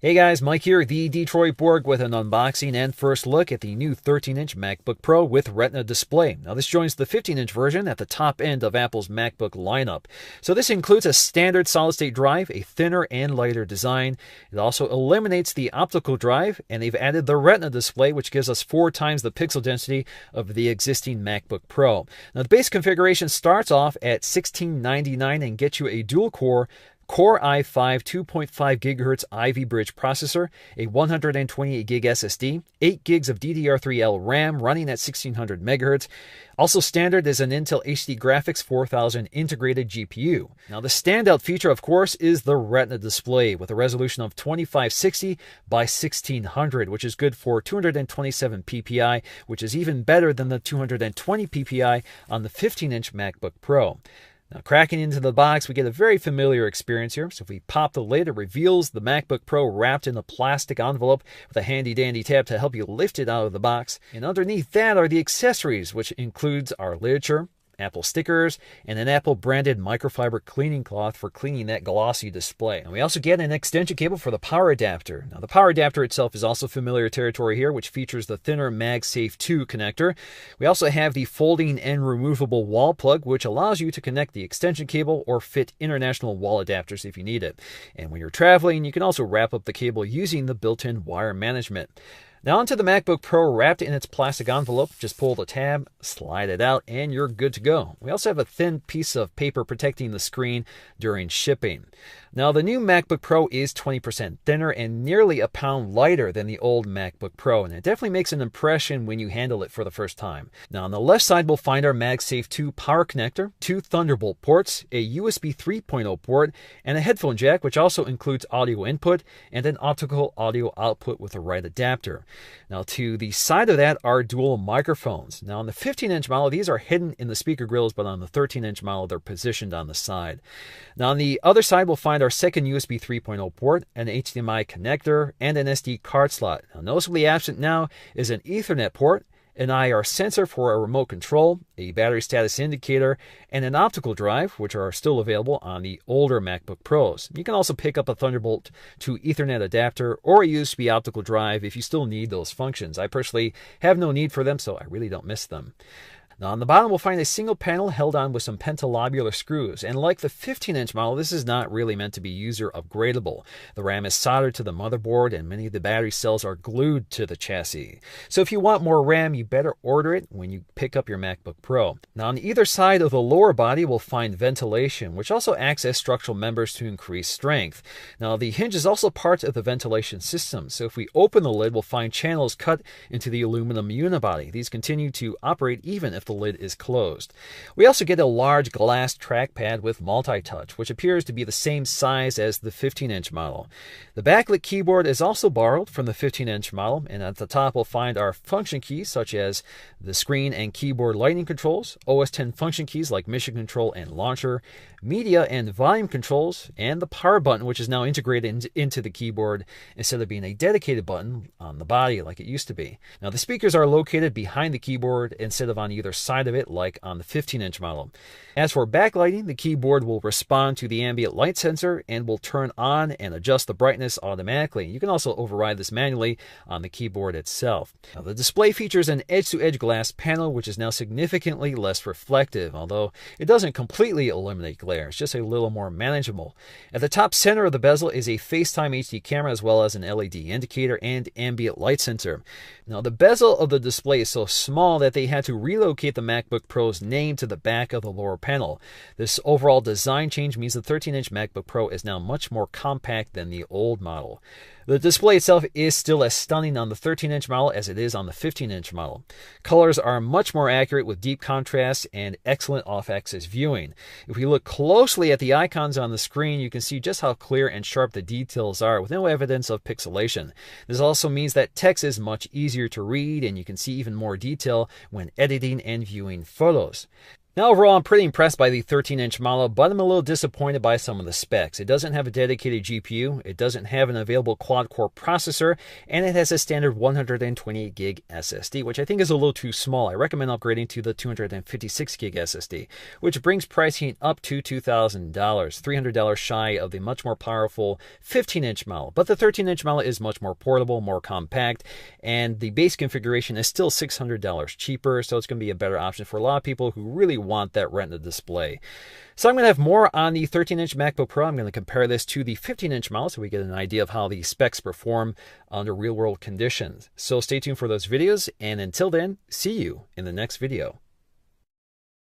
Hey guys, Mike here, the Detroit Borg with an unboxing and first look at the new 13-inch MacBook Pro with Retina display. Now this joins the 15-inch version at the top end of Apple's MacBook lineup. So this includes a standard solid-state drive, a thinner and lighter design. It also eliminates the optical drive, and they've added the Retina display, which gives us 4 times the pixel density of the existing MacBook Pro. Now the base configuration starts off at $1699 and gets you a dual-core Core i5 2.5 GHz Ivy Bridge processor, a 128 gig SSD, 8 gigs of DDR3L RAM running at 1600 MHz. Also standard is an Intel HD Graphics 4000 integrated GPU. Now the standout feature, of course, is the Retina display with a resolution of 2560 by 1600, which is good for 227 ppi, which is even better than the 220 ppi on the 15-inch MacBook Pro. Now, cracking into the box, we get a very familiar experience here. So if we pop the lid, it reveals the MacBook Pro wrapped in a plastic envelope with a handy-dandy tab to help you lift it out of the box. And underneath that are the accessories, which includes our literature, Apple stickers, and an Apple-branded microfiber cleaning cloth for cleaning that glossy display. And we also get an extension cable for the power adapter. Now, the power adapter itself is also familiar territory here, which features the thinner MagSafe 2 connector. We also have the folding and removable wall plug, which allows you to connect the extension cable or fit international wall adapters if you need it. And when you're traveling, you can also wrap up the cable using the built-in wire management. Now onto the MacBook Pro wrapped in its plastic envelope. Just pull the tab, slide it out, and you're good to go. We also have a thin piece of paper protecting the screen during shipping. Now the new MacBook Pro is 20% thinner and nearly a pound lighter than the old MacBook Pro, and it definitely makes an impression when you handle it for the first time. Now on the left side we'll find our MagSafe 2 power connector, 2 Thunderbolt ports, a USB 3.0 port, and a headphone jack, which also includes audio input and an optical audio output with the right adapter. Now to the side of that are dual microphones. Now on the 15-inch model, these are hidden in the speaker grills, but on the 13-inch model, they're positioned on the side. Now on the other side, we'll find our second USB 3.0 port, an HDMI connector, and an SD card slot. Now noticeably absent now is an Ethernet port, an IR sensor for a remote control, a battery status indicator, and an optical drive, which are still available on the older MacBook Pros. You can also pick up a Thunderbolt to Ethernet adapter or a USB optical drive if you still need those functions. I personally have no need for them, so I really don't miss them. Now on the bottom, we'll find a single panel held on with some pentalobular screws, and like the 15-inch model, this is not really meant to be user upgradable. The RAM is soldered to the motherboard, and many of the battery cells are glued to the chassis. So if you want more RAM, you better order it when you pick up your MacBook Pro. Now on either side of the lower body, we'll find ventilation, which also acts as structural members to increase strength. Now the hinge is also part of the ventilation system, so if we open the lid, we'll find channels cut into the aluminum unibody. These continue to operate even if the lid is closed. We also get a large glass trackpad with multi-touch, which appears to be the same size as the 15-inch model. The backlit keyboard is also borrowed from the 15-inch model, and at the top we'll find our function keys such as the screen and keyboard lightning controls, OS X function keys like mission control and launcher, media and volume controls, and the power button, which is now integrated into the keyboard instead of being a dedicated button on the body like it used to be. Now the speakers are located behind the keyboard instead of on either side of it like on the 15-inch model. As for backlighting, the keyboard will respond to the ambient light sensor and will turn on and adjust the brightness automatically. You can also override this manually on the keyboard itself. Now, the display features an edge-to-edge glass panel, which is now significantly less reflective, although it doesn't completely eliminate glare. It's just a little more manageable. At the top center of the bezel is a FaceTime HD camera as well as an LED indicator and ambient light sensor. Now the bezel of the display is so small that they had to relocate the MacBook Pro's name to the back of the lower panel. This overall design change means the 13-inch MacBook Pro is now much more compact than the old model. The display itself is still as stunning on the 13-inch model as it is on the 15-inch model. Colors are much more accurate with deep contrast and excellent off-axis viewing. If we look closely at the icons on the screen, you can see just how clear and sharp the details are with no evidence of pixelation. This also means that text is much easier to read and you can see even more detail when editing and viewing photos. Now overall, I'm pretty impressed by the 13-inch model, but I'm a little disappointed by some of the specs. It doesn't have a dedicated GPU, it doesn't have an available quad-core processor, and it has a standard 128 gig SSD, which I think is a little too small. I recommend upgrading to the 256 gig SSD, which brings pricing up to $2,000, $300 shy of the much more powerful 15-inch model. But the 13-inch model is much more portable, more compact, and the base configuration is still $600 cheaper, so it's going to be a better option for a lot of people who really want that Retina display. So I'm going to have more on the 13-inch MacBook Pro. I'm going to compare this to the 15-inch model so we get an idea of how the specs perform under real-world conditions. So stay tuned for those videos, and until then, see you in the next video.